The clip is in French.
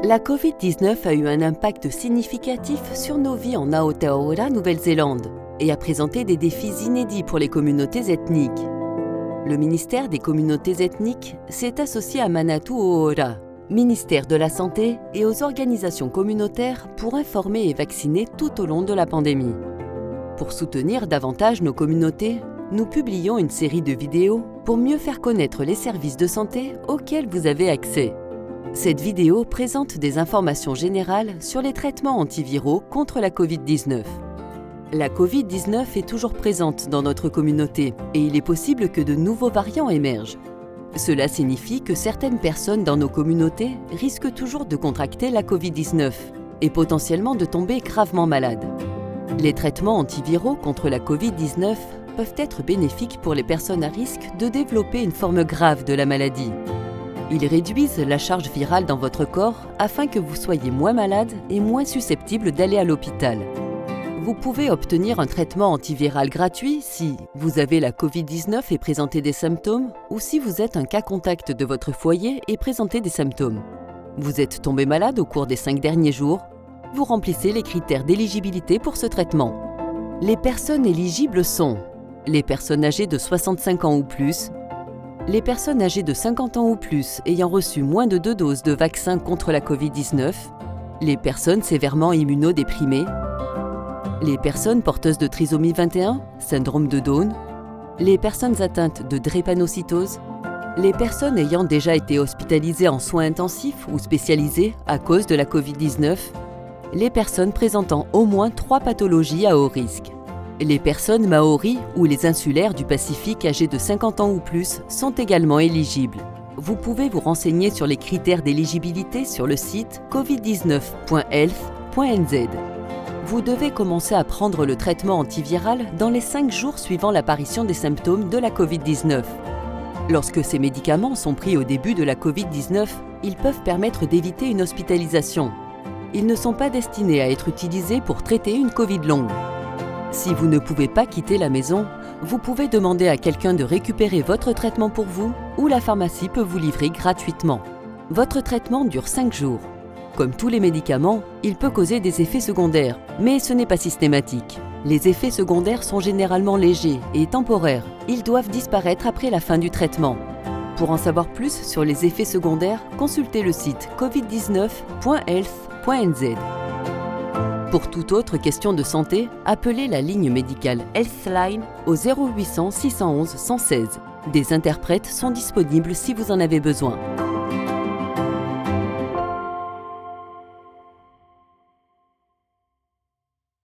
La Covid-19 a eu un impact significatif sur nos vies en Aotearoa, Nouvelle-Zélande, et a présenté des défis inédits pour les communautés ethniques. Le ministère des communautés ethniques s'est associé à Manatu O'Ora, ministère de la Santé, et aux organisations communautaires pour informer et vacciner tout au long de la pandémie. Pour soutenir davantage nos communautés, nous publions une série de vidéos pour mieux faire connaître les services de santé auxquels vous avez accès. Cette vidéo présente des informations générales sur les traitements antiviraux contre la Covid-19. La Covid-19 est toujours présente dans notre communauté et il est possible que de nouveaux variants émergent. Cela signifie que certaines personnes dans nos communautés risquent toujours de contracter la Covid-19 et potentiellement de tomber gravement malades. Les traitements antiviraux contre la Covid-19 peuvent être bénéfiques pour les personnes à risque de développer une forme grave de la maladie. Ils réduisent la charge virale dans votre corps afin que vous soyez moins malade et moins susceptible d'aller à l'hôpital. Vous pouvez obtenir un traitement antiviral gratuit si vous avez la Covid-19 et présentez des symptômes ou si vous êtes un cas contact de votre foyer et présentez des symptômes. Vous êtes tombé malade au cours des 5 derniers jours. Vous remplissez les critères d'éligibilité pour ce traitement. Les personnes éligibles sont les personnes âgées de 65 ans ou plus, les personnes âgées de 50 ans ou plus ayant reçu moins de 2 doses de vaccin contre la Covid-19, les personnes sévèrement immunodéprimées, les personnes porteuses de trisomie 21, syndrome de Down, les personnes atteintes de drépanocytose, les personnes ayant déjà été hospitalisées en soins intensifs ou spécialisés à cause de la Covid-19, les personnes présentant au moins 3 pathologies à haut risque. Les personnes maoris ou les insulaires du Pacifique âgées de 50 ans ou plus sont également éligibles. Vous pouvez vous renseigner sur les critères d'éligibilité sur le site covid19.health.nz. Vous devez commencer à prendre le traitement antiviral dans les 5 jours suivant l'apparition des symptômes de la Covid-19. Lorsque ces médicaments sont pris au début de la Covid-19, ils peuvent permettre d'éviter une hospitalisation. Ils ne sont pas destinés à être utilisés pour traiter une Covid longue. Si vous ne pouvez pas quitter la maison, vous pouvez demander à quelqu'un de récupérer votre traitement pour vous ou la pharmacie peut vous livrer gratuitement. Votre traitement dure 5 jours. Comme tous les médicaments, il peut causer des effets secondaires, mais ce n'est pas systématique. Les effets secondaires sont généralement légers et temporaires. Ils doivent disparaître après la fin du traitement. Pour en savoir plus sur les effets secondaires, consultez le site covid19.health.nz. Pour toute autre question de santé, appelez la ligne médicale Healthline au 0800 611 116. Des interprètes sont disponibles si vous en avez besoin.